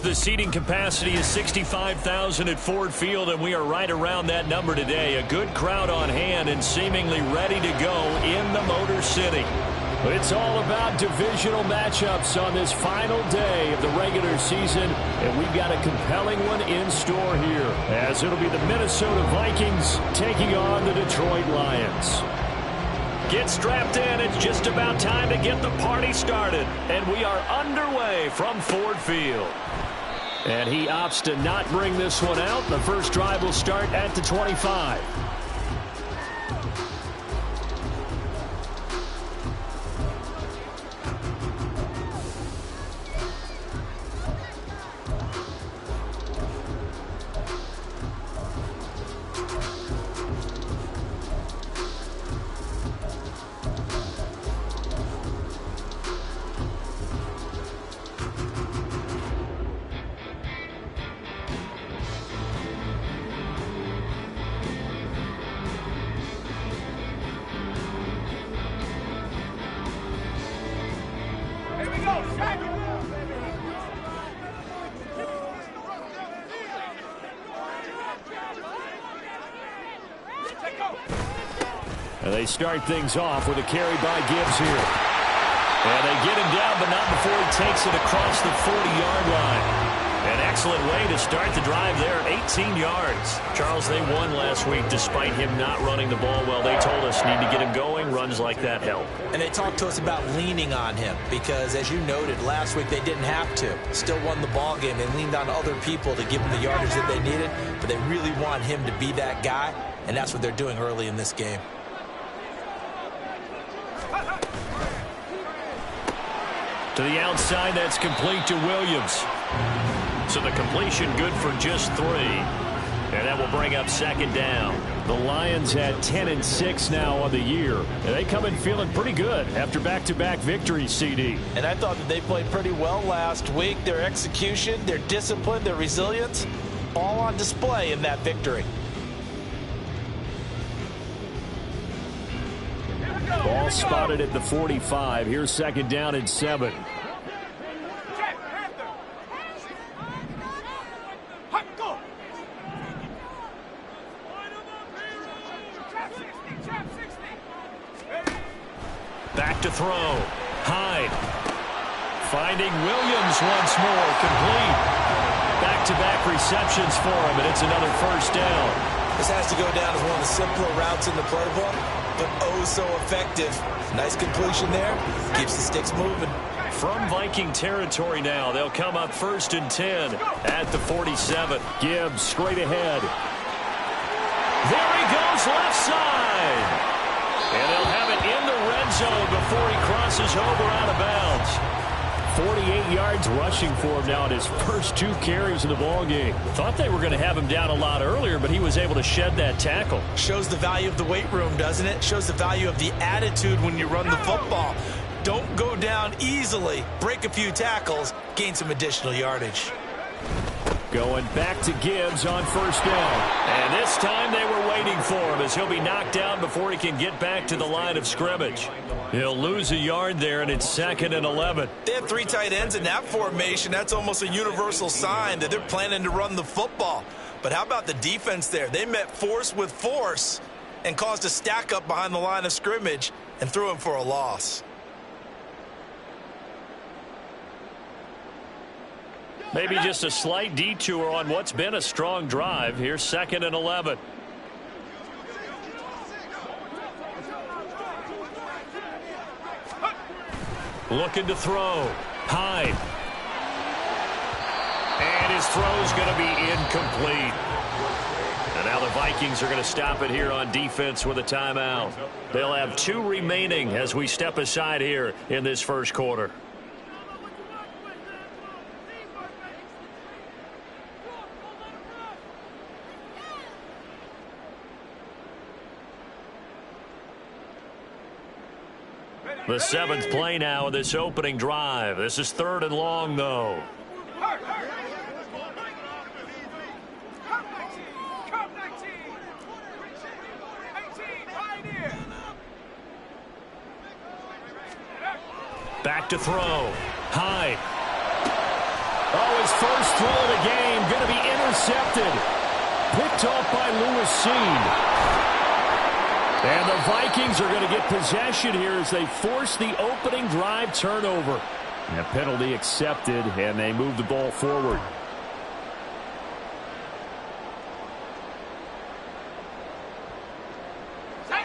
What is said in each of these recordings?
The seating capacity is 65,000 at Ford Field, and we are right around that number today. A good crowd on hand and seemingly ready to go in the Motor City. But it's all about divisional matchups on this final day of the regular season, and we've got a compelling one in store here, as it'll be the Minnesota Vikings taking on the Detroit Lions. Get strapped in. It's just about time to get the party started, and we are underway from Ford Field. And he opts to not bring this one out. The first drive will start at the 25. And they start things off with a carry by Gibbs here. And they get him down, but not before he takes it across the 40-yard line. An excellent way to start the drive there, 18 yards. Charles, they won last week despite him not running the ball well. They told us need to get him going. Runs like that help. And they talked to us about leaning on him because, as you noted, last week they didn't have to. Still won the ball game. They leaned on other people to give them the yardage that they needed, but they really want him to be that guy, and that's what they're doing early in this game. To the outside, that's complete to Williams. So the completion good for just 3. And that will bring up second down. The Lions at 10-6 now on the year. And they come in feeling pretty good after back-to-back victories, CD. And I thought that they played pretty well last week. Their execution, their discipline, their resilience, all on display in that victory. Ball spotted at the 45. Here's second down and 7. Back to throw. Hyde. Finding Williams once more. Complete. Back-to-back receptions for him, and it's another first down. This has to go down as one of the simpler routes in the playbook, but oh so effective. Nice completion there. Keeps the sticks moving. From Viking territory now, they'll come up 1st and 10 at the 47. Gibbs straight ahead. There he goes, left side. And they'll have it in the red zone before he crosses over out of bounds. 48 yards rushing for him now in his first 2 carries of the ball game. Thought they were going to have him down a lot earlier, but he was able to shed that tackle. Shows the value of the weight room, doesn't it? Shows the value of the attitude when you run the football. Don't go down easily. Break a few tackles, gain some additional yardage. Going back to Gibbs on first down. And this time they were waiting for him as he'll be knocked down before he can get back to the line of scrimmage. He'll lose a yard there, and it's 2nd and 11. They have 3 tight ends in that formation. That's almost a universal sign that they're planning to run the football. But how about the defense there? They met force with force and caused a stack up behind the line of scrimmage and threw him for a loss. Maybe just a slight detour on what's been a strong drive. Here's 2nd and 11. Looking to throw. Hyde. And his throw's going to be incomplete. And now the Vikings are going to stop it here on defense with a timeout. They'll have 2 remaining as we step aside here in this first quarter. The 7th play now of this opening drive. This is 3rd and long, though. Back to throw. Hyde. Oh, his first throw of the game going to be intercepted. Picked off by Lewis Seen. And the Vikings are going to get possession here as they force the opening drive turnover. And a penalty accepted, and they move the ball forward.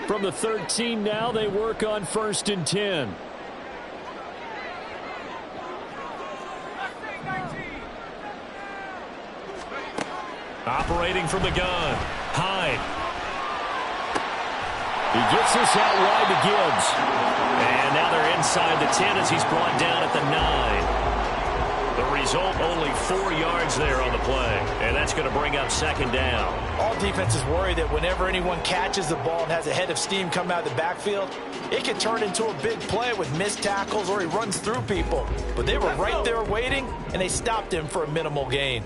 From the 13 now, they work on 1st and 10. Operating from the gun. Hyde. He gets this out wide to Gibbs. And now they're inside the 10 as he's brought down at the 9. The result, only 4 yards there on the play. And that's going to bring up 2nd down. All defenses worry that whenever anyone catches the ball and has a head of steam come out of the backfield, it can turn into a big play with missed tackles or he runs through people. But they were right there waiting, and they stopped him for a minimal gain.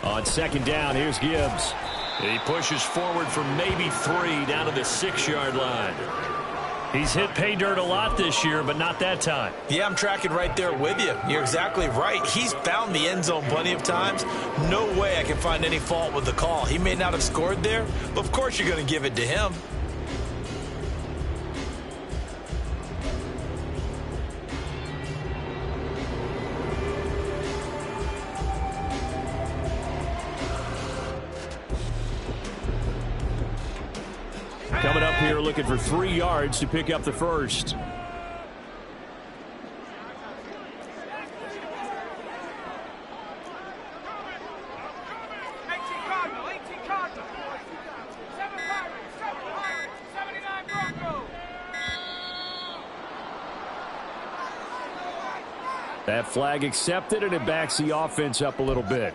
On 2nd down, here's Gibbs. He pushes forward for maybe 3 down to the 6-yard line. He's hit pay dirt a lot this year, but not that time. Yeah, I'm tracking right there with you. You're exactly right. He's found the end zone plenty of times. No way I can find any fault with the call. He may not have scored there, but of course you're going to give it to him. Coming up here looking for 3 yards to pick up the first. That flag accepted, and it backs the offense up a little bit.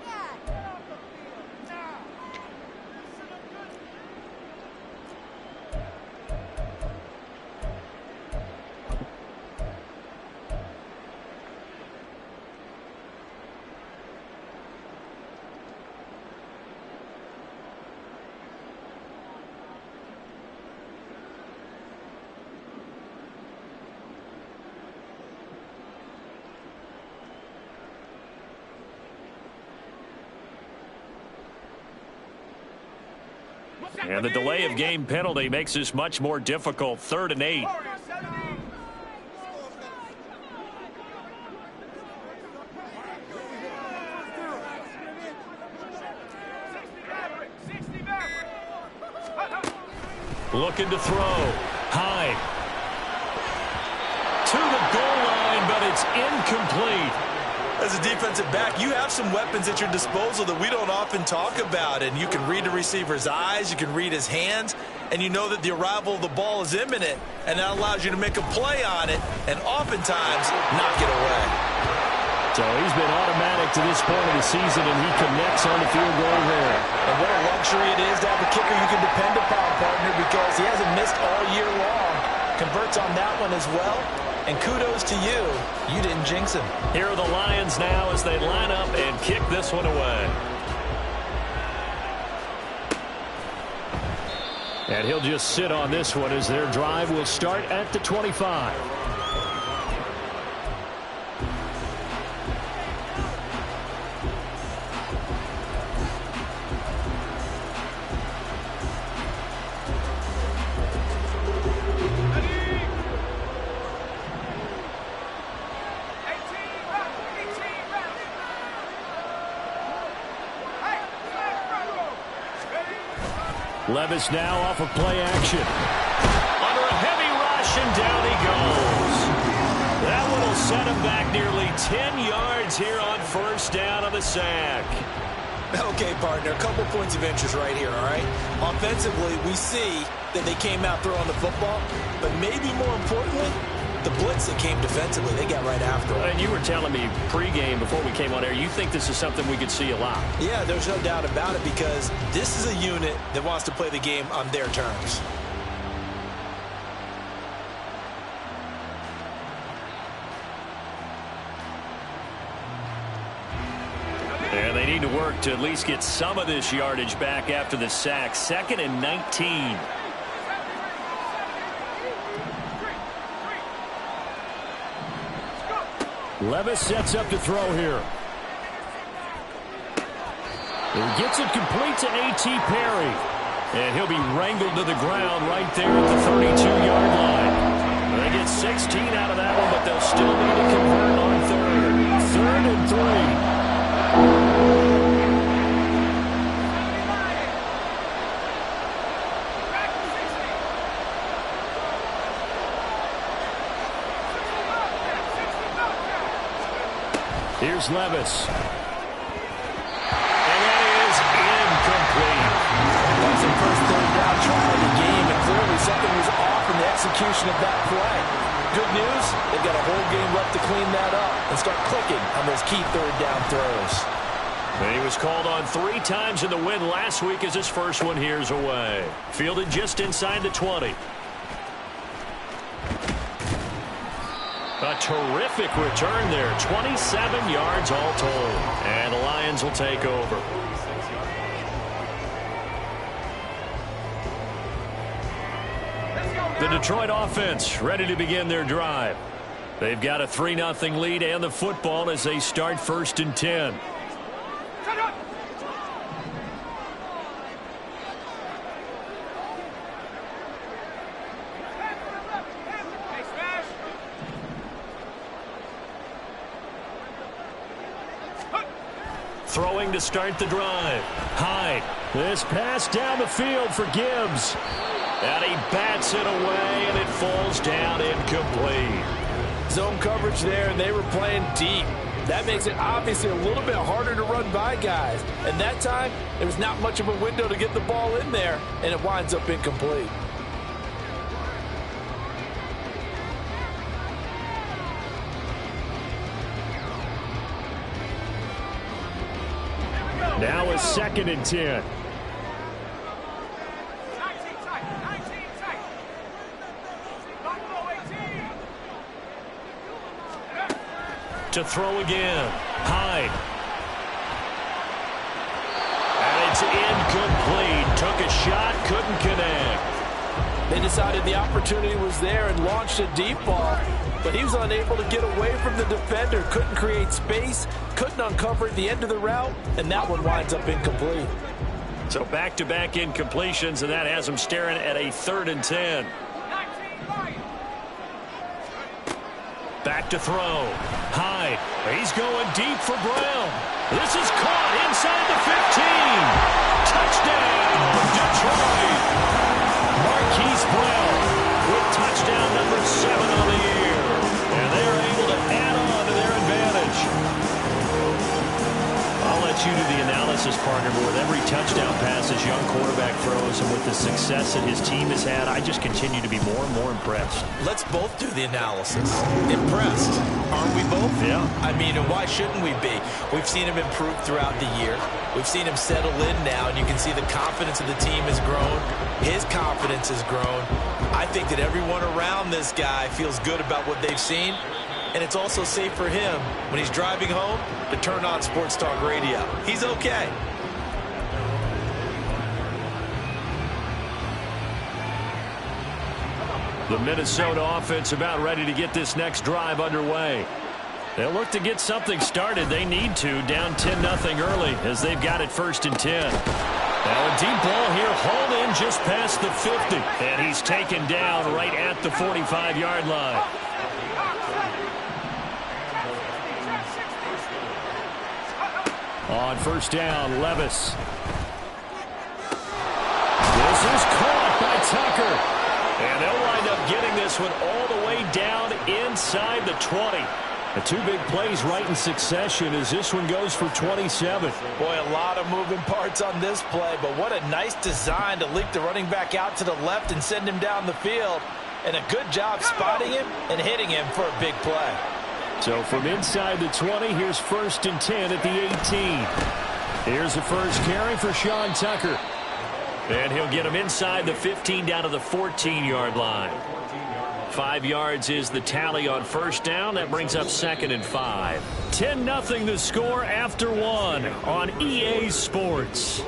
And the delay of game penalty makes this much more difficult. 3rd and 8. Looking to throw. Hyde. To the goal line, but it's incomplete. As a defensive back, you have some weapons at your disposal that we don't often talk about. And you can read the receiver's eyes, you can read his hands, and you know that the arrival of the ball is imminent. And that allows you to make a play on it and oftentimes knock it away. So he's been automatic to this point of the season, and he connects on the field goal there. And what a luxury it is to have a kicker you can depend upon, partner, because he hasn't missed all year long. Converts on that one as well. And kudos to you. You didn't jinx him. Here are the Lions now as they line up and kick this one away. And he'll just sit on this one as their drive will start at the 25. Levis now off of play action. Under a heavy rush, and down he goes. That one will set him back nearly 10 yards here on first down on the sack. Okay, partner, a couple points of interest right here, all right? Offensively, we see that they came out throwing the football, but maybe more importantly, the blitz that came defensively, they got right after it. And you were telling me pregame before we came on air, you think this is something we could see a lot. Yeah, there's no doubt about it because this is a unit that wants to play the game on their terms. And they need to work to at least get some of this yardage back after the sack. 2nd and 19. Levis sets up to throw here. He gets it complete to A.T. Perry. And he'll be wrangled to the ground right there at the 32-yard line. They get 16 out of that one, but they'll still need to convert on 3rd. 3rd and 3. Here's Levis. And that is incomplete. That's the first third down try of the game, and clearly something was off in the execution of that play. Good news, they've got a whole game left to clean that up and start clicking on those key third down throws. And he was called on 3 times in the win last week as his first one here's away. Fielded just inside the 20. A terrific return there. 27 yards all told. And the Lions will take over. The Detroit offense ready to begin their drive. They've got a 3-0 lead and the football as they start 1st and 10. Throwing to start the drive. Hyde. This pass down the field for Gibbs. And he bats it away, and it falls down incomplete. Zone coverage there, and they were playing deep. That makes it obviously a little bit harder to run by guys. And that time, there was not much of a window to get the ball in there, and it winds up incomplete. Now a 2nd and 10. To throw again. Hyde. And it's incomplete. Took a shot, couldn't connect. They decided the opportunity was there and launched a deep ball, but he was unable to get away from the defender. Couldn't create space, couldn't uncover at the end of the route, and that one winds up incomplete. So back-to-back incompletions, and that has him staring at a 3rd and 10. Back to throw. Hyde. He's going deep for Brown. This is caught inside the 15. Touchdown, Detroit. Marquise Brown with touchdown number 7 on the year. And they're able to add on to their advantage. I'll let you do the analysis, partner, but with every touchdown pass his young quarterback throws and with the success that his team has had, I just continue to be more and more impressed. Let's both do the analysis. Impressed. Aren't we both? Yeah. I mean, and why shouldn't we be? We've seen him improve throughout the year. We've seen him settle in now, and you can see the confidence of the team has grown. His confidence has grown. I think that everyone around this guy feels good about what they've seen. And it's also safe for him when he's driving home to turn on Sports Talk Radio. He's okay. The Minnesota offense about ready to get this next drive underway. They'll look to get something started. They need to, down 10-0 early as they've got it 1st and 10. Now a deep ball here, hauled in just past the 50. And he's taken down right at the 45-yard line. On 1st down, Levis. This this one all the way down inside the 20. The two big plays right in succession as this one goes for 27. Boy, a lot of moving parts on this play, but what a nice design to leak the running back out to the left and send him down the field. And a good job spotting him and hitting him for a big play. So from inside the 20, here's 1st and 10 at the 18. Here's the first carry for Sean Tucker. And he'll get him inside the 15 down to the 14-yard line. 5 yards is the tally on first down. That brings up 2nd and 5. 10-0 the score after 1 on EA Sports.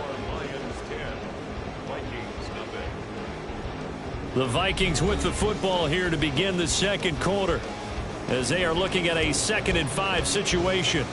The Vikings with the football here to begin the second quarter as they are looking at a 2nd and 5 situation.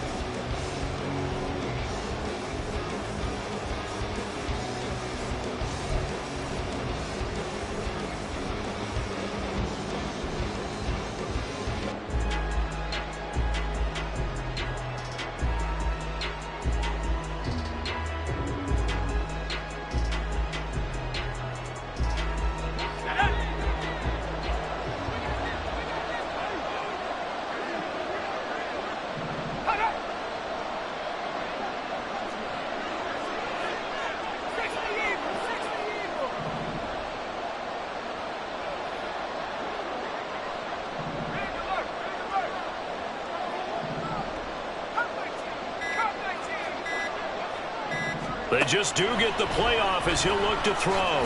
They just do get the playoff as he'll look to throw.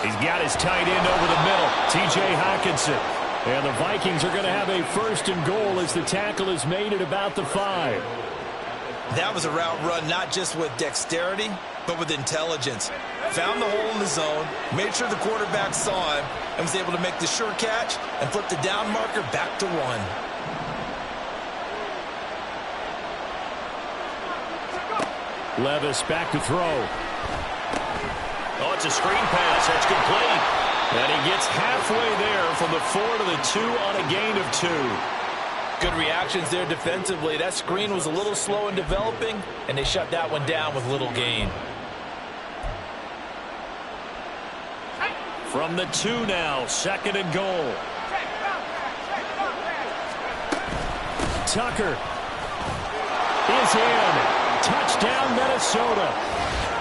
He's got his tight end over the middle, T.J. Hockenson. And the Vikings are going to have a 1st and goal as the tackle is made at about the 5. That was a route run not just with dexterity, but with intelligence. Found the hole in the zone, made sure the quarterback saw him, and was able to make the sure catch and flip the down marker back to 1. Levis back to throw. Oh, it's a screen pass. That's complete. And he gets halfway there from the 4 to the 2 on a gain of 2. Good reactions there defensively. That screen was a little slow in developing, and they shut that one down with little gain. From the 2 now, 2nd and goal. Tucker is in. Touchdown, Minnesota.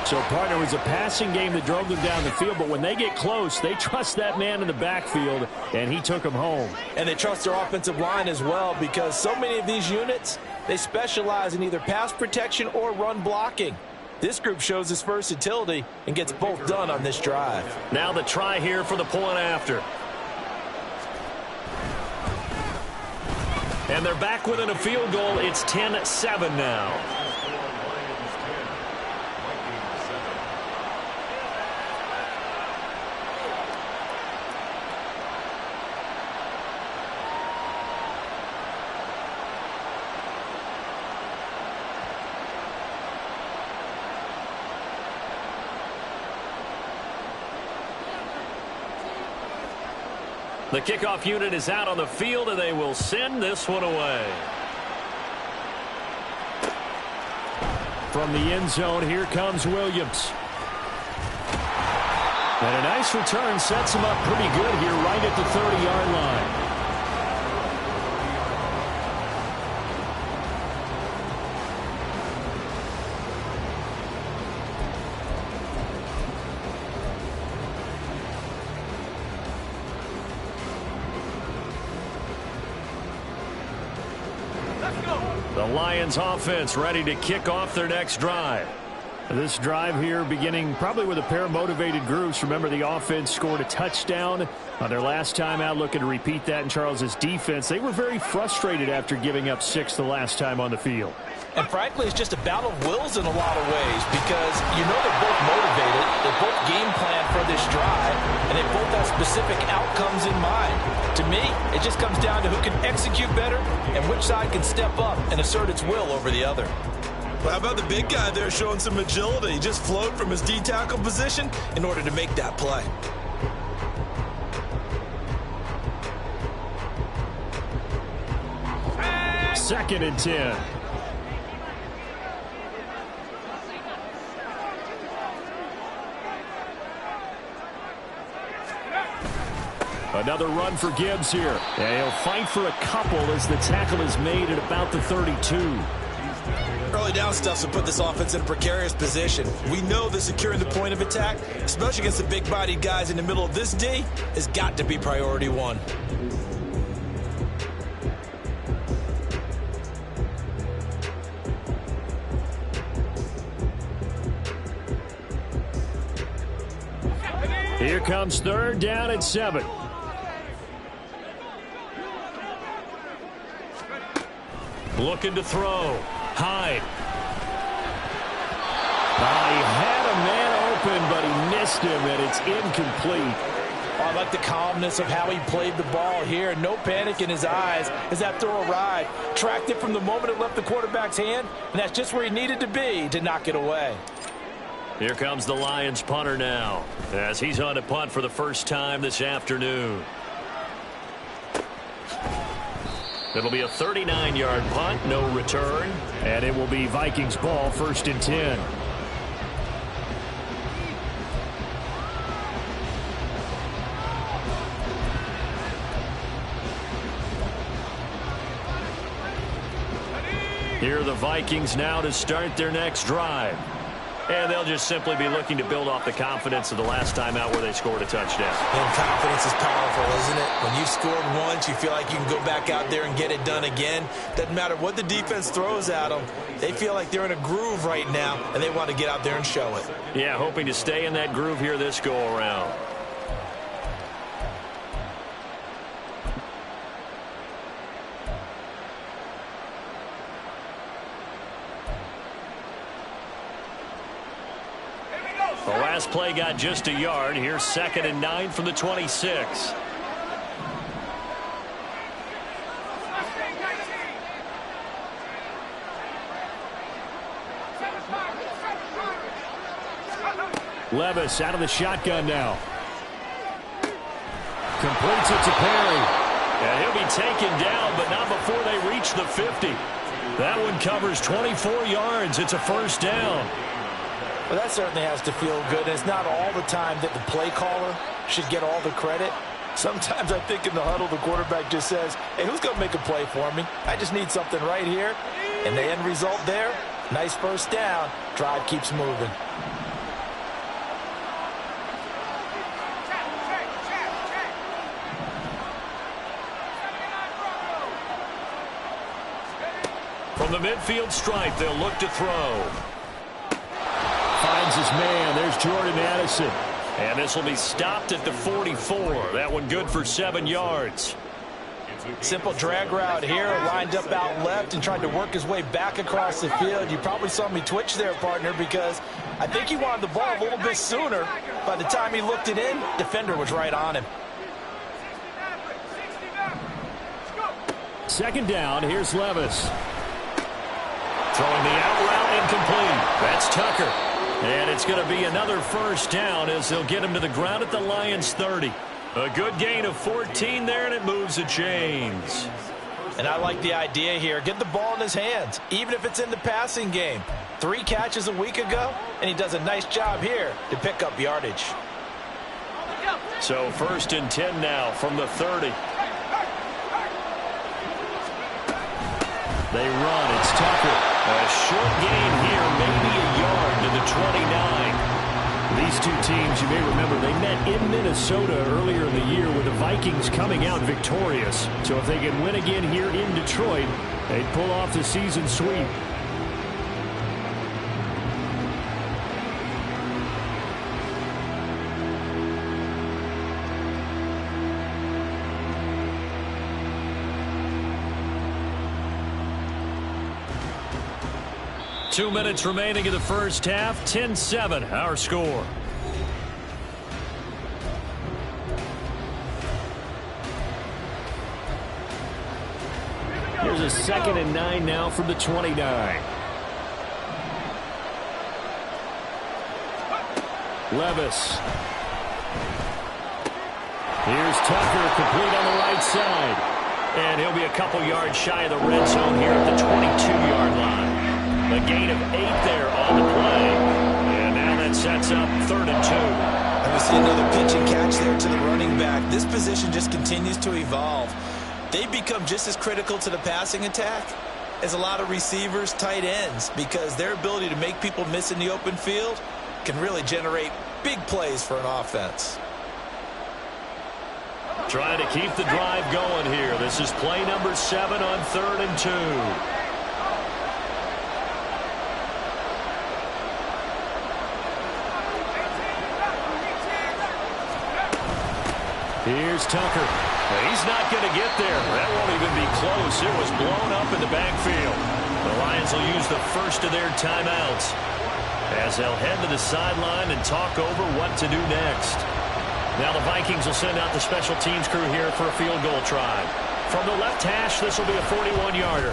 So, partner, it was a passing game that drove them down the field, but when they get close, they trust that man in the backfield, and he took them home. And they trust their offensive line as well because so many of these units, they specialize in either pass protection or run blocking. This group shows its versatility and gets both done on this drive. Now the try here for the point after. And they're back within a field goal. It's 10-7 now. The kickoff unit is out on the field, and they will send this one away. From the end zone, here comes Williams. And a nice return sets him up pretty good here right at the 30-yard line. The Lions offense ready to kick off their next drive. This drive here beginning probably with a pair of motivated groups. Remember, the offense scored a touchdown on their last time out, looking to repeat that in Charles's defense. They were very frustrated after giving up 6 the last time on the field. And frankly, it's just a battle of wills in a lot of ways because you know they're both motivated, they both game plan for this drive, and they both have specific outcomes in mind. To me, it just comes down to who can execute better and which side can step up and assert its will over the other. Well, how about the big guy there showing some agility? He just flowed from his D-tackle position in order to make that play. Second and 10. Another run for Gibbs here. And he'll fight for a couple as the tackle is made at about the 32. Early down stuff to put this offense in a precarious position. We know that securing the point of attack, especially against the big-bodied guys in the middle of this D, has got to be priority one. Here comes third down at 7. Looking to throw. Hyde. He had a man open, but he missed him, and it's incomplete. I like the calmness of how he played the ball here. No panic in his eyes as that throw arrived. Tracked it from the moment it left the quarterback's hand, and that's just where he needed to be to knock it away. Here comes the Lions punter now, as he's on to punt for the first time this afternoon. It'll be a 39-yard punt, no return, and it will be Vikings ball, 1st and 10. Here are the Vikings now to start their next drive. And they'll just simply be looking to build off the confidence of the last time out where they scored a touchdown. And confidence is powerful, isn't it? When you've scored once, you feel like you can go back out there and get it done again. Doesn't matter what the defense throws at them. They feel like they're in a groove right now, and they want to get out there and show it. Yeah, hoping to stay in that groove here this go-around. The last play got just a yard. Here's 2nd and 9 from the 26. Levis out of the shotgun now. Completes it to Perry. And he'll be taken down, but not before they reach the 50. That one covers 24 yards. It's a 1st down. Well, that certainly has to feel good. And it's not all the time that the play caller should get all the credit. Sometimes I think in the huddle, the quarterback just says, hey, who's going to make a play for me? I just need something right here. And the end result there, nice 1st down. Drive keeps moving. From the midfield stripe, they'll look to throw. Finds his man. There's Jordan Addison. And this will be stopped at the 44. That one good for 7 yards. Simple drag route here. Lined up out left and tried to work his way back across the field. You probably saw me twitch there, partner, because I think he wanted the ball a little bit sooner. By the time he looked it in, defender was right on him. 2nd down. Here's Levis. Throwing the out route incomplete. That's Tucker. And it's going to be another 1st down as they'll get him to the ground at the Lions 30. A good gain of 14 there, and it moves the chains. And I like the idea here. Get the ball in his hands, even if it's in the passing game. 3 catches a week ago, and he does a nice job here to pick up yardage. So 1st and 10 now from the 30. They run. It's Tucker. A short gain here, maybe a yard to the 29. These two teams, you may remember, they met in Minnesota earlier in the year with the Vikings coming out victorious. So if they can win again here in Detroit, they'd pull off the season sweep. Two minutes remaining in the first half. 10-7, our score. Here's a 2nd and 9 now from the 29. Levis. Here's Tucker, complete on the right side. And he'll be a couple yards shy of the red zone here at the 22-yard line. A gain of 8 there on the play. And now that sets up 3rd and 2. And We see another pitch and catch there to the running back. This position just continues to evolve. They become just as critical to the passing attack as a lot of receivers, tight ends, because their ability to make people miss in the open field can really generate big plays for an offense. Trying to keep the drive going here. This is play number 7 on 3rd and 2. Here's Tucker. He's not going to get there. That won't even be close. It was blown up in the backfield. The Lions will use the first of their timeouts as they'll head to the sideline and talk over what to do next. Now the Vikings will send out the special teams crew here for a field goal try. From the left hash, this will be a 41-yarder.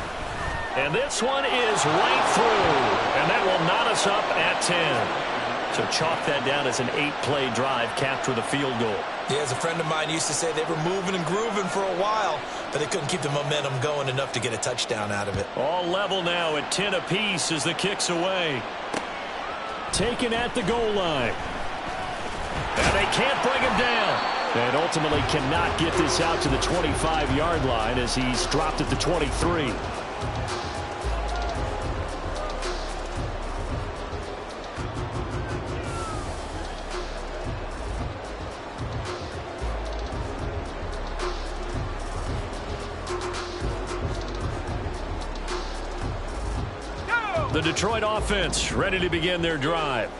And this one is right through. And that will knot us up at 10. So chalk that down as an 8-play drive capped with a field goal. Yeah, as a friend of mine used to say, they were moving and grooving for a while, but they couldn't keep the momentum going enough to get a touchdown out of it. All level now at 10 apiece as the kick's away. Taken at the goal line. And they can't bring him down. And ultimately cannot get this out to the 25-yard line as he's dropped at the 23. The Detroit offense ready to begin their drive.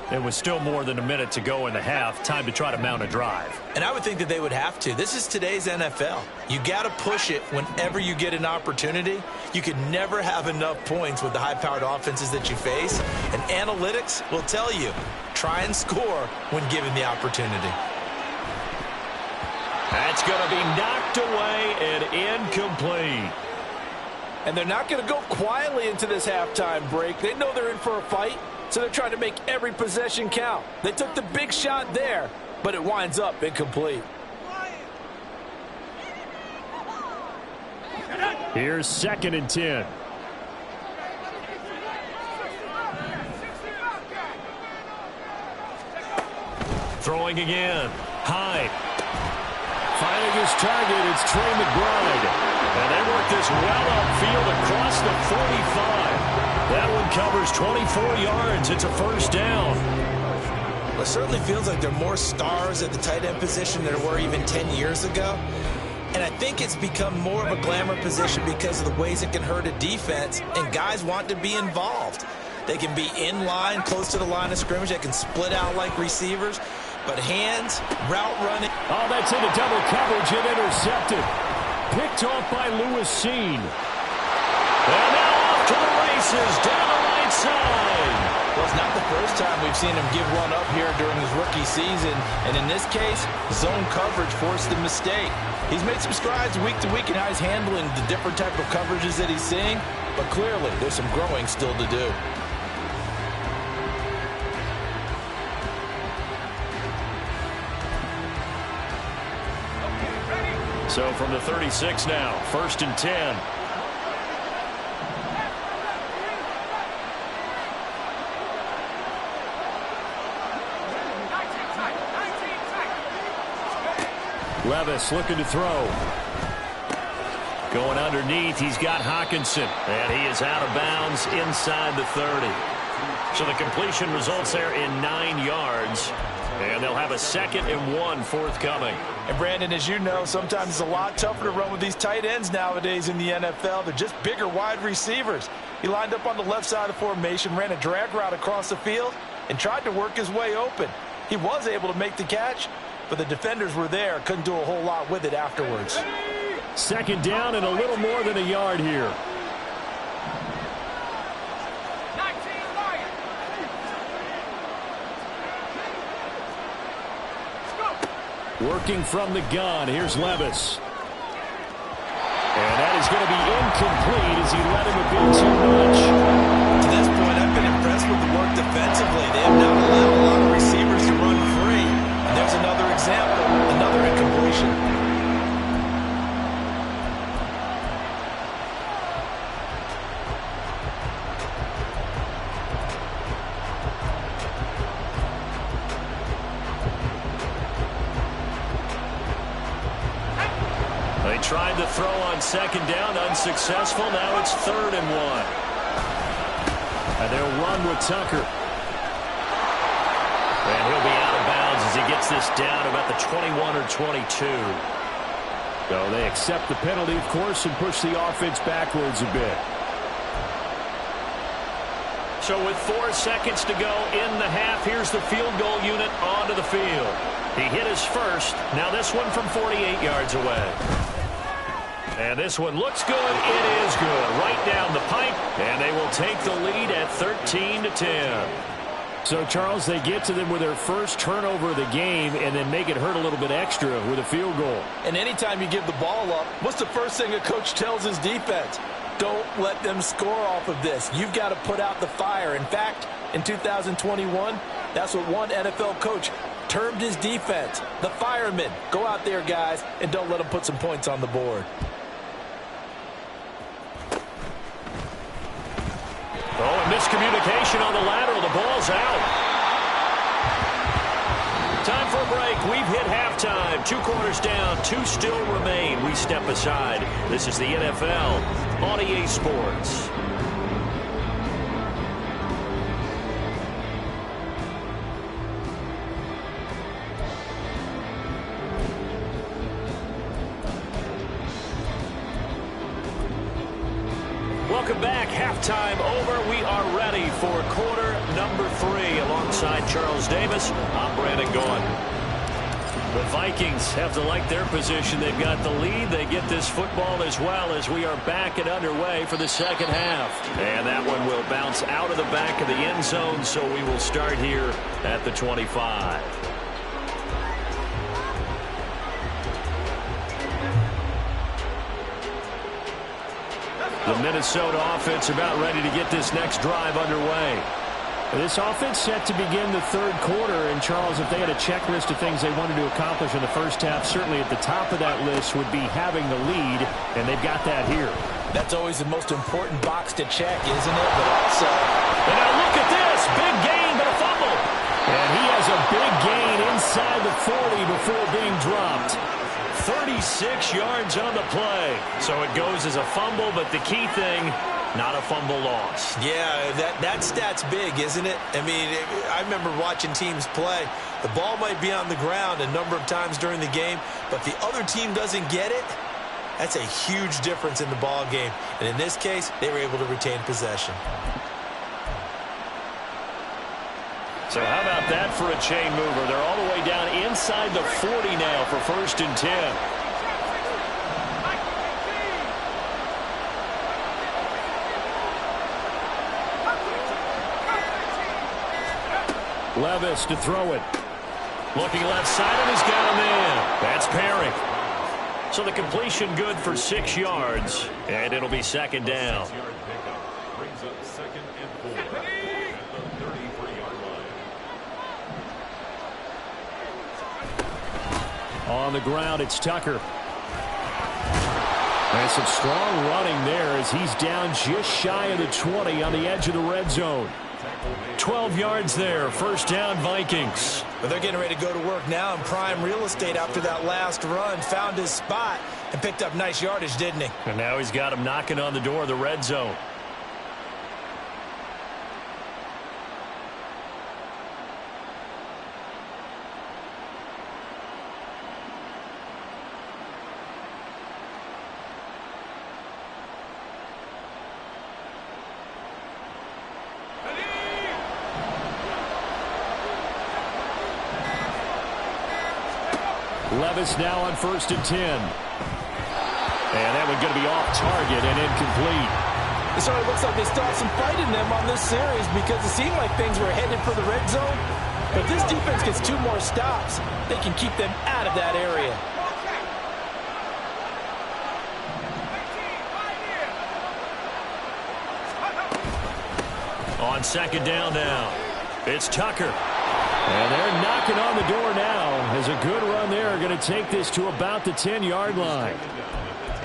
There was still more than a minute to go in the half. Time to try to mount a drive. And I would think that they would have to. This is today's NFL. You got to push it whenever you get an opportunity. You can never have enough points with the high-powered offenses that you face. And analytics will tell you, try and score when given the opportunity. That's going to be knocked away and incomplete. And they're not going to go quietly into this halftime break. They know they're in for a fight, so they're trying to make every possession count. They took the big shot there, but it winds up incomplete. Here's 2nd and 10. Throwing again. High. Finding his target, it's Trey McBride. And they work this well upfield across the 45. That one covers 24 yards. It's a first down. Well, it certainly feels like there are more stars at the tight end position than there were even 10 years ago. And I think it's become more of a glamour position because of the ways it can hurt a defense, and guys want to be involved. They can be in line, close to the line of scrimmage. They can split out like receivers. But hands, route running. Oh, that's into double coverage and intercepted. Picked off by Lewis Seen. And now off to the races down the right side. Well, it's not the first time we've seen him give one up here during his rookie season. And in this case, zone coverage forced the mistake. He's made some strides week to week in how he's handling the different type of coverages that he's seeing. But clearly, there's some growing still to do. So from the 36 now, 1st and 10. Levis looking to throw. Going underneath, he's got Hawkinson. And he is out of bounds inside the 30. So the completion results there in 9 yards. And they'll have a 2nd and 1 forthcoming. And Brandon, as you know, sometimes it's a lot tougher to run with these tight ends nowadays in the NFL. They're just bigger wide receivers. He lined up on the left side of formation, ran a drag route across the field, and tried to work his way open. He was able to make the catch, but the defenders were there, couldn't do a whole lot with it afterwards. 2nd down and a little more than a yard here. Working from the gun, here's Levis. And that is going to be incomplete as he let him a bit too much. To this point, I've been impressed with the work defensively. They have not allowed a lot of receivers to run free. And there's another example, another incompletion. tried to throw on second down, unsuccessful. Now it's 3rd and 1. And they'll run with Tucker. And he'll be out of bounds as he gets this down about the 21 or 22. So they accept the penalty, of course, and push the offense backwards a bit. So with 4 seconds to go in the half, here's the field goal unit onto the field. He hit his first. Now this one from 48 yards away. And this one looks good. It is good. Right down the pipe. And they will take the lead at 13-10. So, Charles, they get to them with their first turnover of the game and then make it hurt a little bit extra with a field goal. And anytime you give the ball up, what's the first thing a coach tells his defense? Don't let them score off of this. You've got to put out the fire. In fact, in 2021, that's what one NFL coach termed his defense, the firemen. Go out there, guys, and don't let them put some points on the board. Oh, a miscommunication on the lateral. The ball's out. Time for a break. We've hit halftime. 2 quarters down. 2 still remain. We step aside. This is the NFL on EA Sports. Welcome back. Halftime over. We are ready for quarter number 3 alongside Charles Davis. I'm Brandon Gaughan. The Vikings have to like their position. They've got the lead. They get this football as well as we are back and underway for the second half. And that one will bounce out of the back of the end zone, so we will start here at the 25. The Minnesota offense about ready to get this next drive underway. This offense set to begin the 3rd quarter. And, Charles, if they had a checklist of things they wanted to accomplish in the first half, certainly at the top of that list would be having the lead, and they've got that here. That's always the most important box to check, isn't it? But also... And now look at this. Big gain, but a fumble. And he has a big gain inside the 40 before being dropped. 36 yards on the play. So it goes as a fumble, but the key thing, not a fumble loss. Yeah, that stat's big, isn't it? I mean, I remember watching teams play. The ball might be on the ground a number of times during the game, but the other team doesn't get it. That's a huge difference in the ball game. And in this case, they were able to retain possession. So how about that for a chain mover? They're all the way down inside the 40 now for 1st and 10. Levis to throw it. Looking left side, and he's got him in. That's Perry. So the completion good for 6 yards, and it'll be 2nd down. On the ground, it's Tucker. And some strong running there as he's down just shy of the 20 on the edge of the red zone. 12 yards there. 1st down, Vikings. But they're getting ready to go to work now in prime real estate after that last run. Found his spot and picked up nice yardage, didn't he? And now he's got him knocking on the door of the red zone. Levis now on 1st and 10. And that one's going to be off target and incomplete. It sort of looks like they still have some fight in them on this series because it seemed like things were headed for the red zone. But if this defense gets 2 more stops, they can keep them out of that area. On 2nd down now, it's Tucker. And they're knocking on the door now as a good run there going to take this to about the 10-yard line.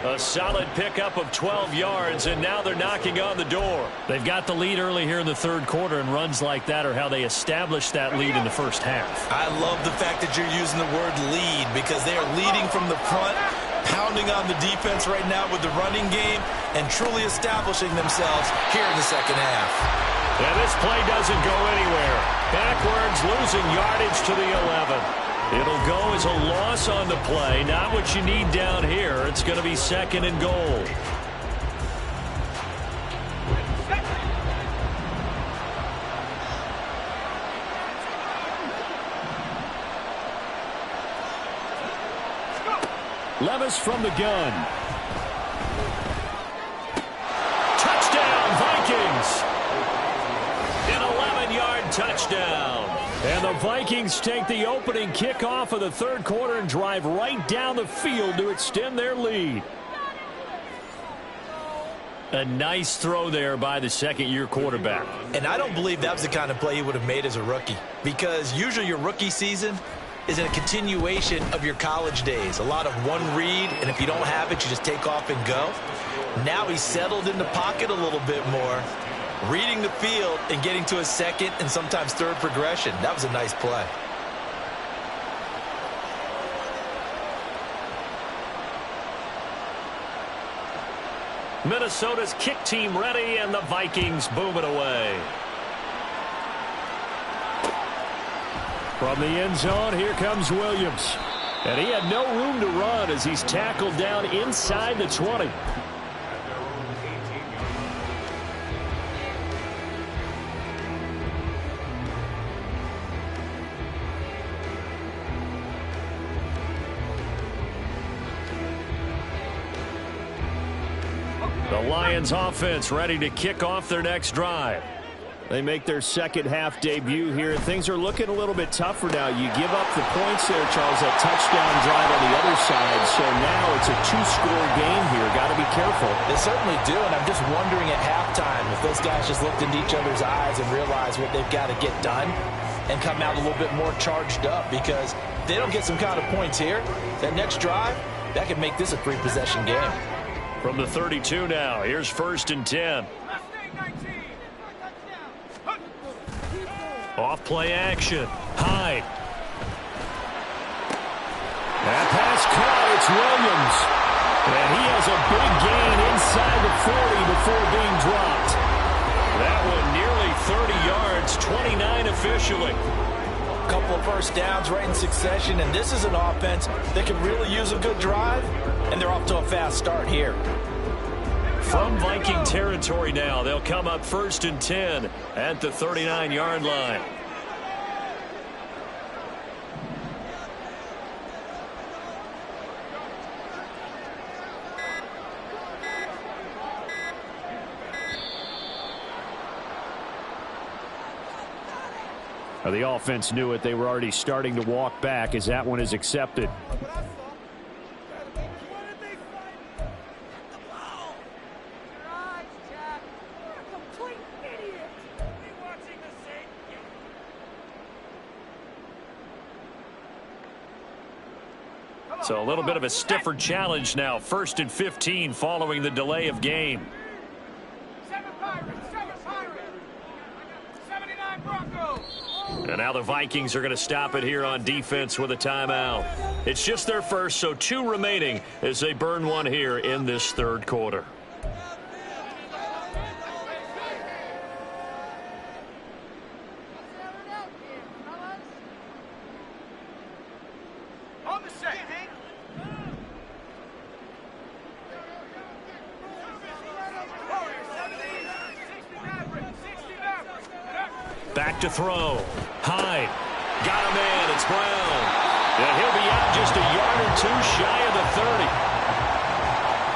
A solid pickup of 12 yards, and now they're knocking on the door. They've got the lead early here in the 3rd quarter, and runs like that are how they establish that lead in the first half. I love the fact that you're using the word lead because they are leading from the front. pounding on the defense right now with the running game and truly establishing themselves here in the second half. And this play doesn't go anywhere. Backwards, losing yardage to the 11. It'll go as a loss on the play. Not what you need down here. It's going to be second and goal. Levis from the gun. Touchdown, Vikings. An 11-yard touchdown. And the Vikings take the opening kickoff of the third quarter and drive right down the field to extend their lead. A nice throw there by the second-year quarterback. And I don't believe that was the kind of play he would have made as a rookie, because usually your rookie season is a continuation of your college days. A lot of one read, and if you don't have it, you just take off and go. Now he's settled in the pocket a little bit more, reading the field and getting to a second and sometimes third progression. That was a nice play. Minnesota's kick team ready, and the Vikings boom it away. From the end zone, here comes Williams. And he had no room to run as he's tackled down inside the 20. The Lions offense ready to kick off their next drive. They make their second half debut here. Things are looking a little bit tougher now. You give up the points there, Charles, that touchdown drive on the other side. So now it's a two-score game here. Got to be careful. They certainly do, and I'm just wondering at halftime if those guys just looked into each other's eyes and realized what they've got to get done and come out a little bit more charged up, because if they don't get some kind of points here, that next drive, that could make this a three-possession game. From the 32 now, here's 1st and 10. Off play action. Hyde. That pass caught. It's Williams. And he has a big gain inside the 40 before being dropped. That one nearly 30 yards, 29 officially. A couple of first downs right in succession, and this is an offense that could really use a good drive, and they're off to a fast start here. From Viking territory now, they'll come up 1st and 10 at the 39-yard line. Now, the offense knew it. They were already starting to walk back as that one is accepted. So a little bit of a stiffer challenge now. 1st and 15 following the delay of game. 79 Broncos. And now the Vikings are going to stop it here on defense with a timeout. It's just their first, so 2 remaining as they burn one here in this third quarter. Back to throw. Hyde. Got a man. It's Brown. And he'll be out just a yard or 2 shy of the 30.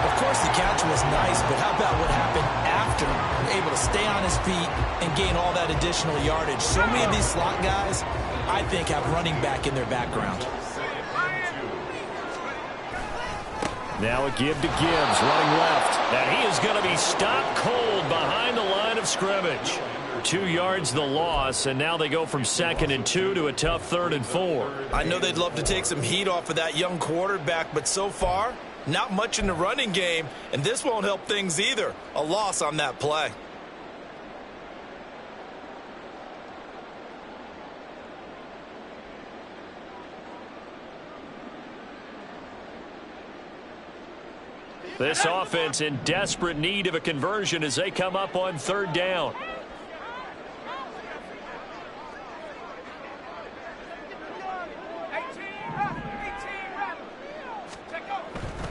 Of course, the catch was nice, but how about what happened after? Able to stay on his feet and gain all that additional yardage. So many of these slot guys, I think, have running back in their background. Now a give to Gibbs, running left. And he is going to be stopped cold behind the line of scrimmage. 2 yards the loss, and now they go from 2nd and 2 to a tough 3rd and 4. I know they'd love to take some heat off of that young quarterback, but so far, not much in the running game, and this won't help things either. A loss on that play. This offense in desperate need of a conversion as they come up on third down.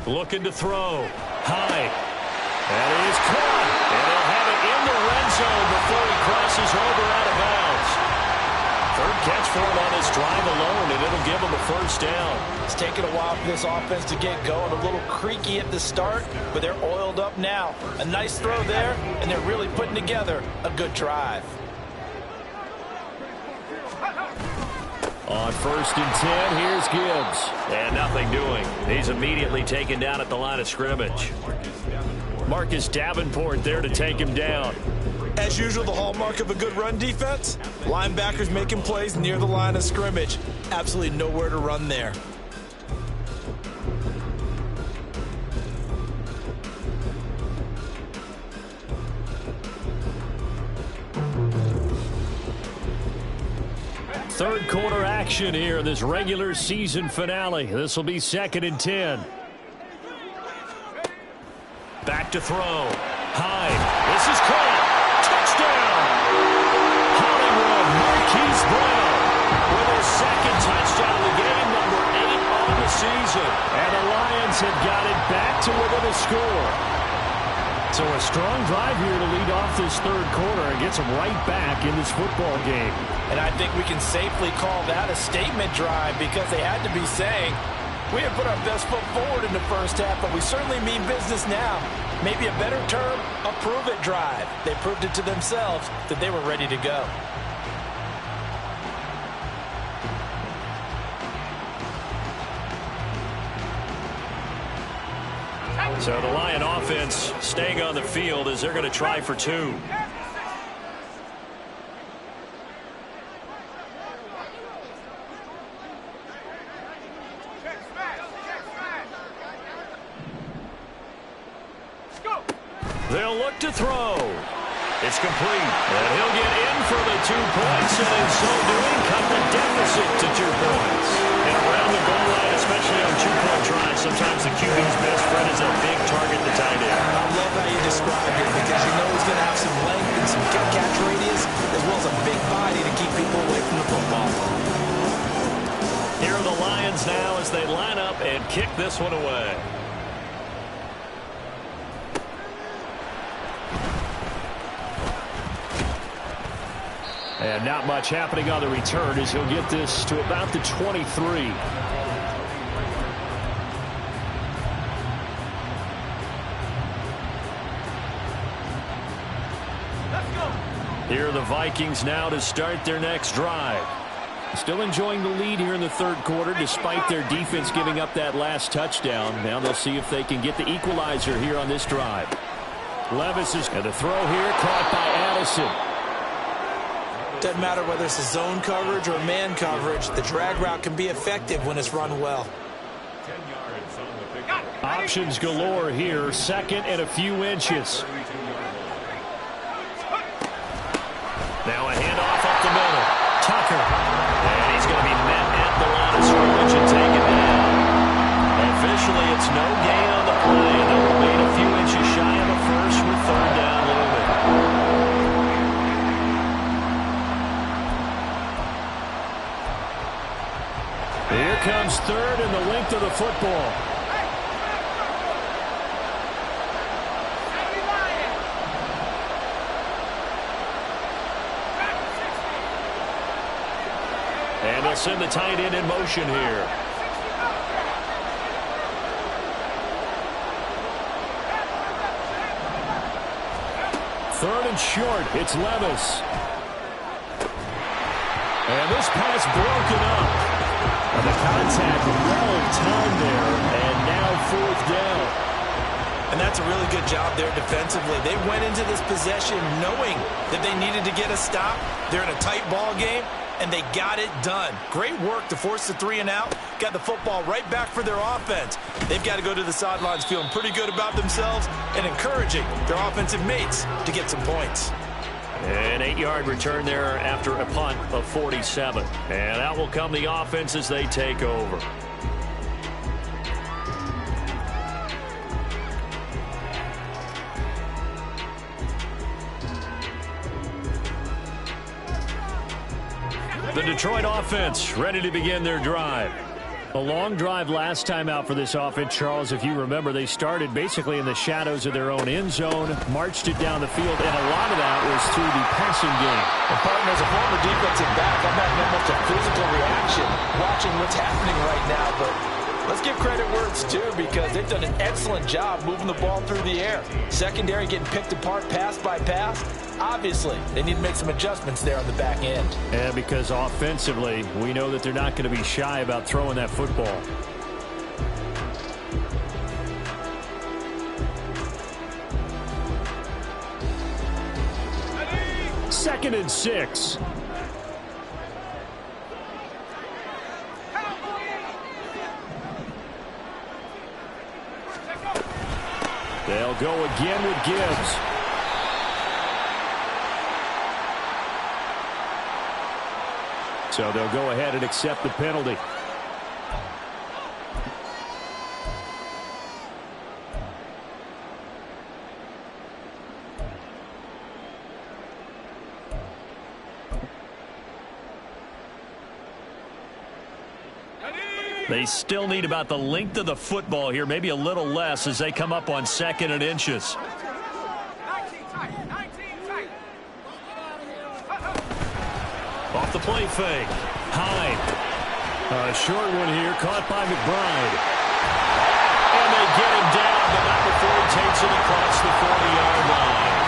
Looking to throw. High. That is caught. And they'll have it in the red zone before he crosses over out of bounds. Third catch for him on this drive alone, and it'll give him a first down. It's taken a while for this offense to get going. A little creaky at the start, but they're oiled up now. A nice throw there, and they're really putting together a good drive. On 1st and 10, here's Gibbs. And nothing doing. He's immediately taken down at the line of scrimmage. Marcus Davenport there to take him down. As usual, the hallmark of a good run defense, linebackers making plays near the line of scrimmage. Absolutely nowhere to run there. Third quarter action here in this regular season finale. This will be 2nd and 10. Back to throw. High. This is caught. Touchdown. Hollywood Marquise Brown with his 2nd touchdown of the game, number 8 on the season. And the Lions have got it back to within a score. So a strong drive here to lead off this third quarter and gets them right back in this football game. And I think we can safely call that a statement drive because they had to be saying, we have put our best foot forward in the first half, but we certainly mean business now. Maybe a better term, a prove-it drive. They proved it to themselves that they were ready to go. So the Lion offense staying on the field as they're going to try for 2. They'll look to throw. It's complete. And he'll get in for the 2 points, and in so doing, cut the deficit to 2 points. And around the goal line, especially on 2-point drives, sometimes the QB's best friend is a big target, the tight end. I love how you described it because you know he's going to have some length and some catch radius as well as a big body to keep people away from the football. Here are the Lions now as they line up and kick this one away. And not much happening on the return as he'll get this to about the 23. Here are the Vikings now to start their next drive. Still enjoying the lead here in the third quarter despite their defense giving up that last touchdown. Now they'll see if they can get the equalizer here on this drive. Levis is going to throw here, caught by Addison. Doesn't matter whether it's a zone coverage or man coverage, the drag route can be effective when it's run well. Options galore here, 2nd and a few inches. Now a handoff up the middle. Tucker. And he's going to be met at the line of scrimmage and taken down. Officially, it's no gain on the play. They'll remain a few inches shy of a first with 3rd down looming. Here comes 3rd and the length of the football. And they'll send the tight end in motion here. Third and short, it's Levis. And this pass broken up. And the contact well timed there, and now 4th down. And that's a really good job there defensively. They went into this possession knowing that they needed to get a stop. They're in a tight ball game, and they got it done. Great work to force the 3 and out. Got the football right back for their offense. They've got to go to the sidelines feeling pretty good about themselves and encouraging their offensive mates to get some points. An 8-yard return there after a punt of 47. And out will come the offense as they take over. The Detroit offense ready to begin their drive. A long drive last time out for this offense, Charles. If you remember, they started basically in the shadows of their own end zone, marched it down the field, and a lot of that was through the passing game. And partner, as a former defensive back, I'm having almost a physical reaction watching what's happening right now. But let's give credit where it's due, because they've done an excellent job moving the ball through the air. Secondary getting picked apart pass by pass. Obviously, they need to make some adjustments there on the back end. Yeah, because offensively, we know that they're not going to be shy about throwing that football. Second and 6. They'll go again with Gibbs. So they'll go ahead and accept the penalty. They still need about the length of the football here, maybe a little less as they come up on 2nd and inches. 19 tight. 19 tight. Off the play fake. Hyde. A short one here, caught by McBride. And they get him down, but not before he takes it across the 40-yard line.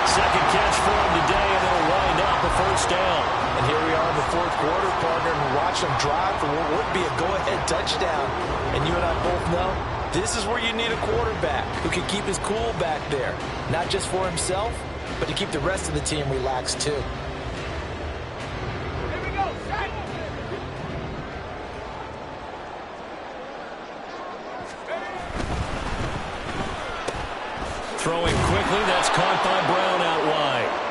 Second catch for him today, and it'll wind up a first down. And here we are in the fourth quarter, partner, and watch them drive for what would be a go-ahead touchdown. And you and I both know this is where you need a quarterback who can keep his cool back there, not just for himself, but to keep the rest of the team relaxed too. Here we go. Set. Throwing quickly, that's caught by Brown out wide.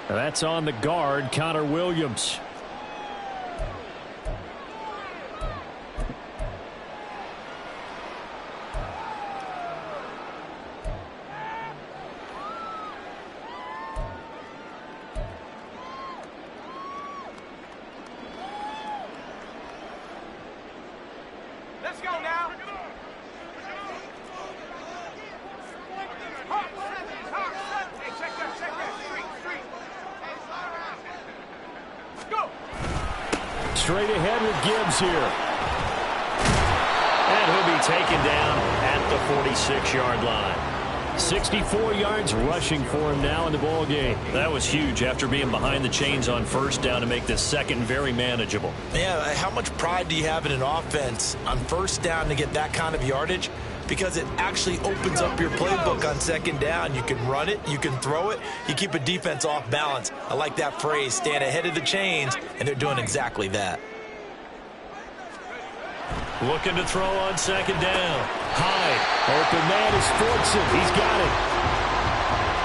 That's on the guard, Connor Williams. Let's go now. Hawk, hey, check that. Street. Go. Straight ahead with Gibbs here. And he'll be taken down at the 46-yard line. 64 yards rushing for him now in the ball game. That was huge after being behind the chains on first down to make this second very manageable. Yeah, how much pride do you have in an offense on first down to get that kind of yardage? Because it actually opens up your playbook on second down. You can run it, you can throw it, you keep a defense off balance. I like that phrase, stand ahead of the chains, and they're doing exactly that. Looking to throw on second down. Hyde. Open man is Fortson. He's got it.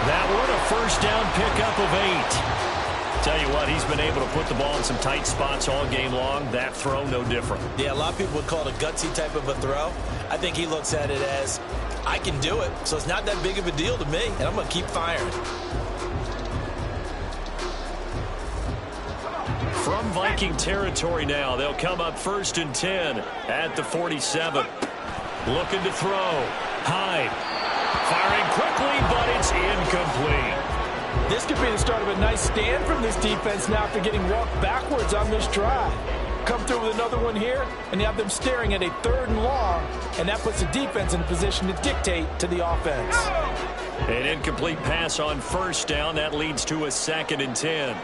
That one a first down pickup of 8. Tell you what, he's been able to put the ball in some tight spots all game long. That throw, no different. Yeah, a lot of people would call it a gutsy type of a throw. I think he looks at it as, I can do it, so it's not that big of a deal to me, and I'm going to keep firing. From Viking territory now, they'll come up 1st and 10 at the 47. Looking to throw. Hyde. Firing quickly, but it's incomplete. This could be the start of a nice stand from this defense now after getting walked backwards on this drive. Come through with another one here, and you have them staring at a 3rd and long, and that puts the defense in a position to dictate to the offense. An incomplete pass on first down. That leads to a 2nd and 10.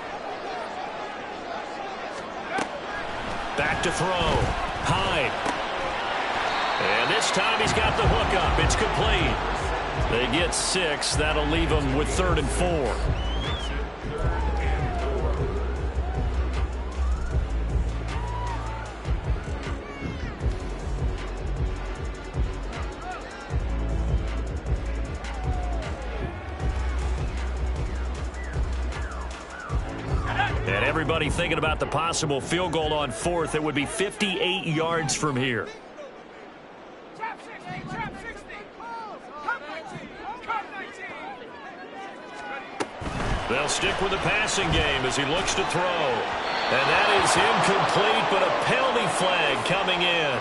Back to throw. Hyde. And this time he's got the hook up. It's complete. They get 6. That'll leave them with 3rd and 4. And everybody thinking about the possible field goal on 4th. It would be 58 yards from here. Trap 60. Trap 60. Come 19. Come 19. They'll stick with the passing game as he looks to throw. And that is incomplete, but a penalty flag coming in.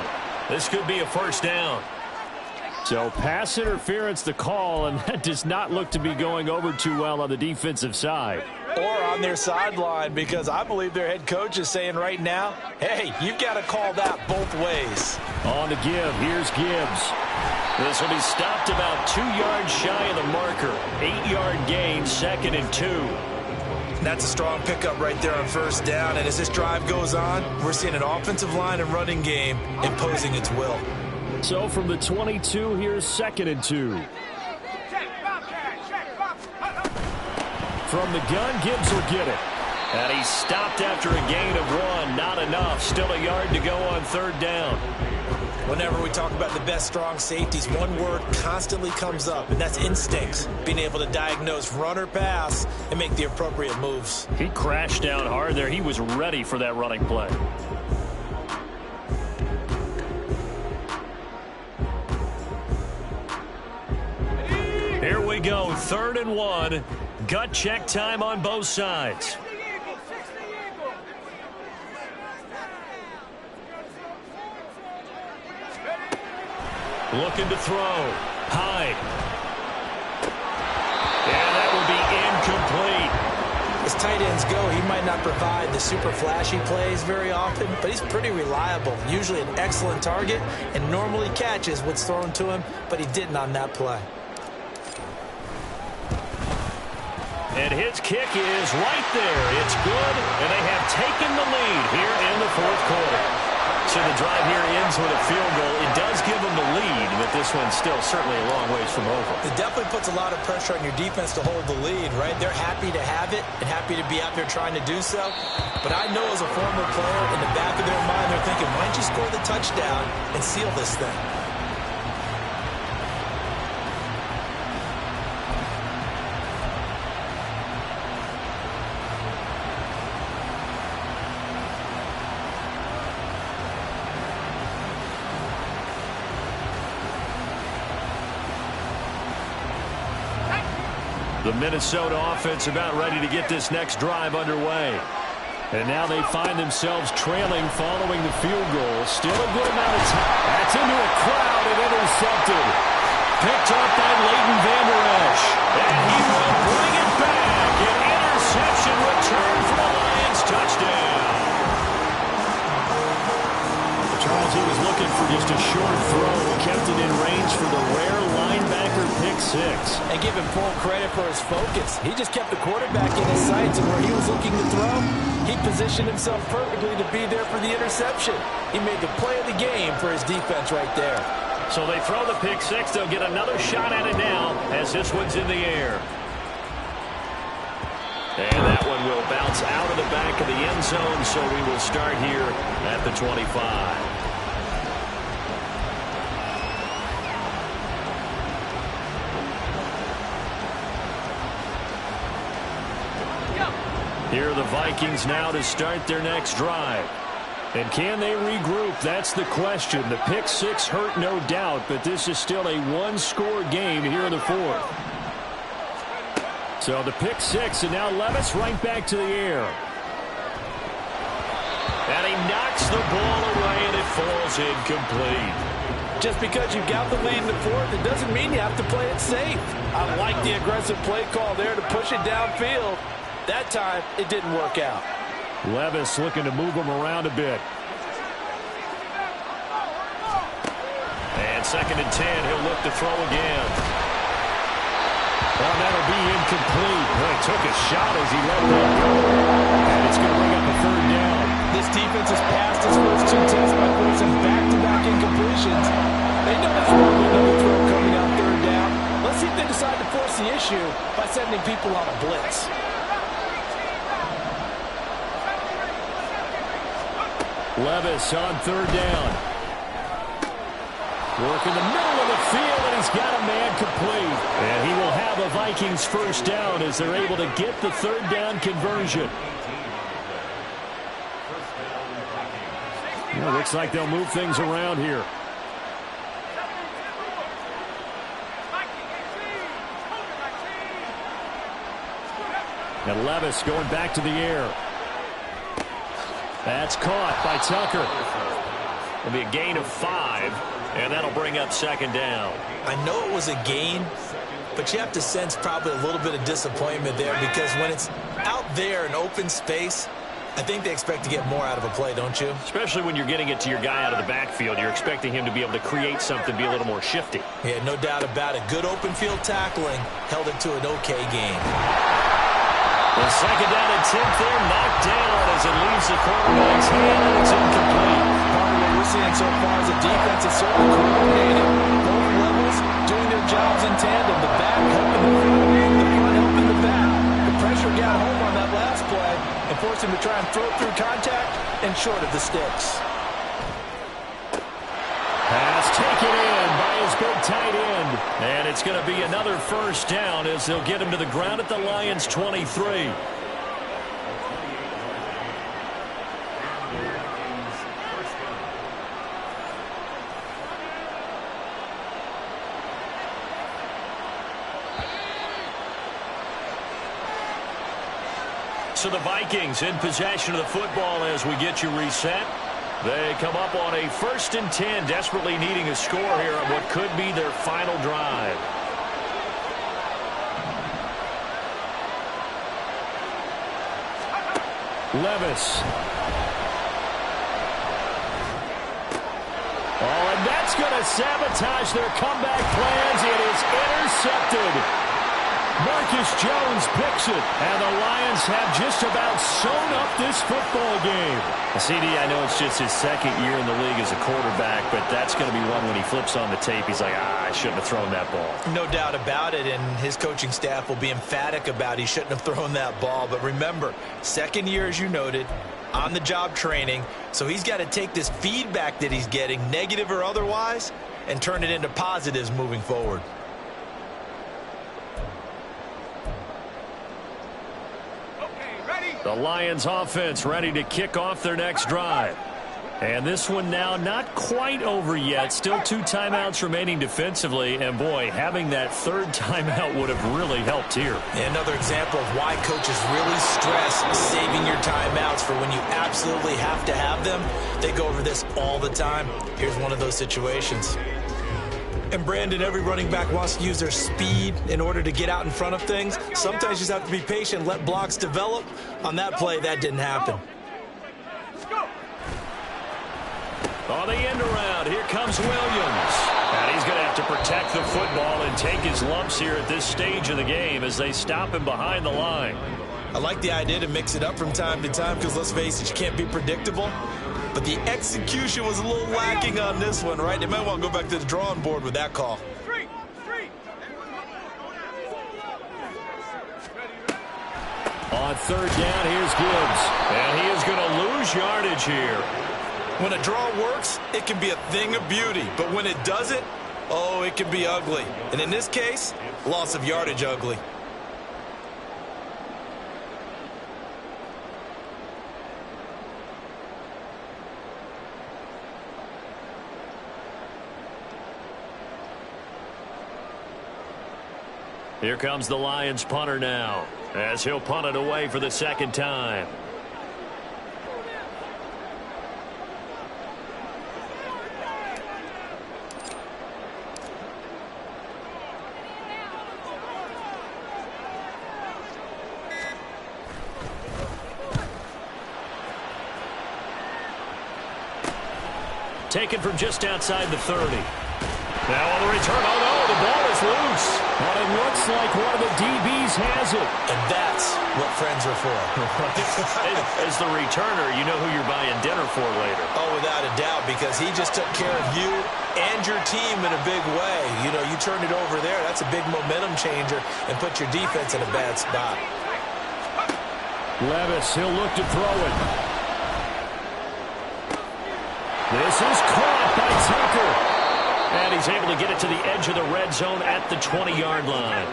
This could be a first down. So pass interference the call, and that does not look to be going over too well on the defensive side. Or on their sideline, because I believe their head coach is saying right now, hey, you've got to call that both ways. On the give, here's Gibbs. This will be stopped about 2 yards shy of the marker. 8-yard gain, 2nd and 2. That's a strong pickup right there on first down. And as this drive goes on, we're seeing an offensive line and running game imposing its will. So from the 22, here's 2nd and 2. From the gun, Gibbs will get it. And he's stopped after a gain of 1. Not enough. Still a yard to go on 3rd down. Whenever we talk about the best strong safeties, one word constantly comes up, and that's instincts. Being able to diagnose run or pass and make the appropriate moves. He crashed down hard there. He was ready for that running play. Here we go, 3rd and 1. Gut check time on both sides. Looking to throw. Hyde. And that will be incomplete. As tight ends go, he might not provide the super flashy plays very often, but he's pretty reliable. Usually an excellent target and normally catches what's thrown to him, but he didn't on that play. And his kick is right there. It's good, and they have taken the lead here in the 4th quarter. So the drive here ends with a field goal. It does give them the lead, but this one's still certainly a long ways from over. It definitely puts a lot of pressure on your defense to hold the lead, right? They're happy to have it and happy to be out there trying to do so. But I know as a former player, in the back of their mind, they're thinking, why don't you score the touchdown and seal this thing? The Minnesota offense about ready to get this next drive underway. And now they find themselves trailing following the field goal. Still a good amount of time. That's into a crowd and intercepted. Picked up by Leighton Vander Esch. And he will bring it back. An interception return for the Lions. Touchdown. Charles, he was looking for just a short throw. Kept it in range for the rare linebacker pick 6. And give him full credit for his focus. He just kept the quarterback in his sights, and where he was looking to throw, he positioned himself perfectly to be there for the interception. He made the play of the game for his defense right there. So they throw the pick 6. They'll get another shot at it now as this one's in the air. And that one will bounce out of the back of the end zone, so we will start here at the 25. Here are the Vikings now to start their next drive. And can they regroup? That's the question. The pick 6 hurt, no doubt, but this is still a one-score game here in the 4th. So the pick 6, and now Levis right back to the air. And he knocks the ball away, and it falls incomplete. Just because you've got the lead in the 4th, it doesn't mean you have to play it safe. I like the aggressive play call there to push it downfield. That time, it didn't work out. Levis looking to move him around a bit. And 2nd and 10, he'll look to throw again. Well, that'll be incomplete. Well, he took a shot as he let that go. And it's going to bring up a 3rd down. This defense has passed its first 2 tests by forcing back-to-back incompletions. They know there's probably another throw coming on 3rd down. Let's see if they decide to force the issue by sending people on a blitz. Levis on 3rd down. Work in the middle of the field, and he's got a man complete. And he will have a Vikings 1st down as they're able to get the 3rd down conversion. Well, looks like they'll move things around here. And Levis going back to the air. That's caught by Tucker. It'll be a gain of 5, and that'll bring up second down. I know it was a gain, but you have to sense probably a little bit of disappointment there because when it's out there in open space, I think they expect to get more out of a play, don't you? Especially when you're getting it to your guy out of the backfield. You're expecting him to be able to create something, be a little more shifty. Yeah, no doubt about it. Good open field tackling held it to an okay gain. The second down and 10th there, knocked down as it leaves the quarterback's hand, and it's incomplete. Part of what we're seeing so far is the defense is certainly coordinated. Both levels doing their jobs in tandem. The back helping the front helping the back. The pressure got home on that last play and forced him to try and throw through contact and short of the sticks. Pass taken in by his big tight end. And it's going to be another first down as they'll get him to the ground at the Lions' 23. So the Vikings in possession of the football as we get you reset. They come up on a 1st and 10, desperately needing a score here on what could be their final drive. Levis. Oh, and that's going to sabotage their comeback plans. It is intercepted. Marcus Jones picks it, and the Lions have just about sewn up this football game. CD, I know it's just his second year in the league as a quarterback, but that's going to be one when he flips on the tape, he's like, I shouldn't have thrown that ball. No doubt about it, and his coaching staff will be emphatic about he shouldn't have thrown that ball. But remember, second year, as you noted, on-the-job training, so he's got to take this feedback that he's getting, negative or otherwise, and turn it into positives moving forward. The Lions offense ready to kick off their next drive. And this one now not quite over yet. Still 2 timeouts remaining defensively. And, boy, having that 3rd timeout would have really helped here. Another example of why coaches really stress saving your timeouts for when you absolutely have to have them. They go over this all the time. Here's one of those situations. And, Brandon, every running back wants to use their speed in order to get out in front of things. Sometimes you just have to be patient, let blocks develop. On that play, that didn't happen. On the end around, here comes Williams. And he's going to have to protect the football and take his lumps here at this stage of the game as they stop him behind the line. I like the idea to mix it up from time to time because, let's face it, you can't be predictable. But the execution was a little lacking on this one, right? They might want to go back to the drawing board with that call. On 3rd down, here's Gibbs. And he is going to lose yardage here. When a draw works, it can be a thing of beauty. But when it doesn't, oh, it can be ugly. And in this case, loss of yardage ugly. Here comes the Lions punter now as he'll punt it away for the 2nd time. Taken from just outside the 30. Now on the return, oh no, the ball is loose. But it looks like one of the DBs has it. And that's what friends are for. As the returner, you know who you're buying dinner for later. Oh, without a doubt, because he just took care of you and your team in a big way. You know, you turn it over there, that's a big momentum changer and put your defense in a bad spot. Levis, he'll look to throw it. This is caught by Tucker. And he's able to get it to the edge of the red zone at the 20-yard line.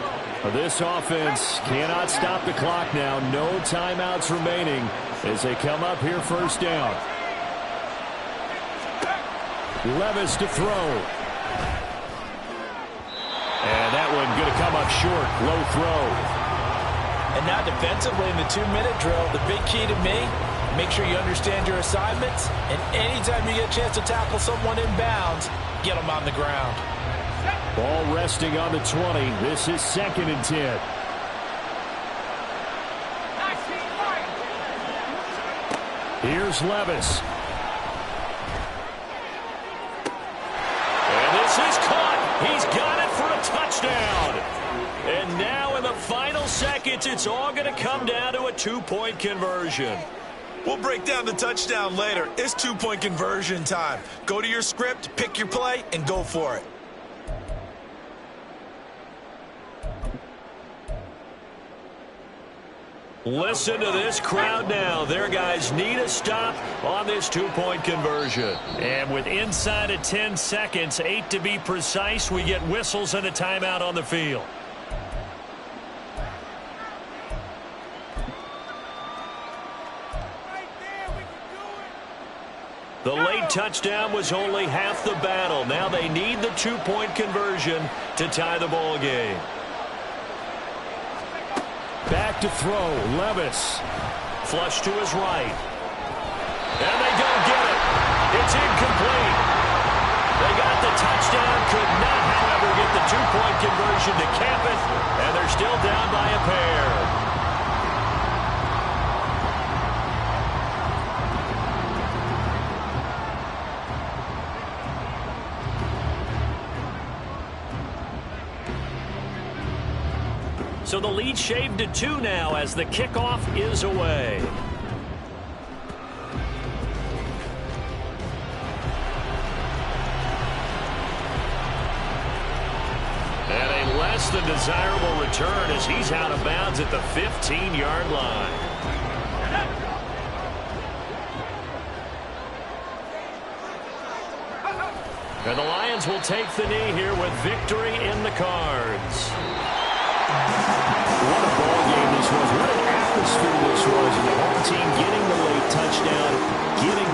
This offense cannot stop the clock now. No timeouts remaining as they come up here 1st down. Levis to throw. And that one going to come up short. Low throw. And now defensively in the 2-minute drill, the big key to me, make sure you understand your assignments, and anytime you get a chance to tackle someone in bounds, get them on the ground. Ball resting on the 20. This is 2nd and 10. Here's Levis. And this is caught. He's got it for a touchdown. And now in the final seconds, it's all going to come down to a 2-point conversion. We'll break down the touchdown later. It's 2-point conversion time. Go to your script, pick your play, and go for it. Listen to this crowd now. Their guys need a stop on this 2-point conversion. And with inside of 10 seconds, 8 to be precise, we get whistles and a timeout on the field. The late touchdown was only half the battle. Now they need the 2-point conversion to tie the ball game. Back to throw, Levis. Flush to his right. And they don't get it. It's incomplete. They got the touchdown, could not, however, get the 2-point conversion to cap it, and they're still down by a pair. So the lead shaved to 2 now as the kickoff is away. And a less than desirable return as he's out of bounds at the 15-yard line. And the Lions will take the knee here with victory in the cards. What a ball game this was. What an atmosphere this was. And the home team getting the late touchdown, getting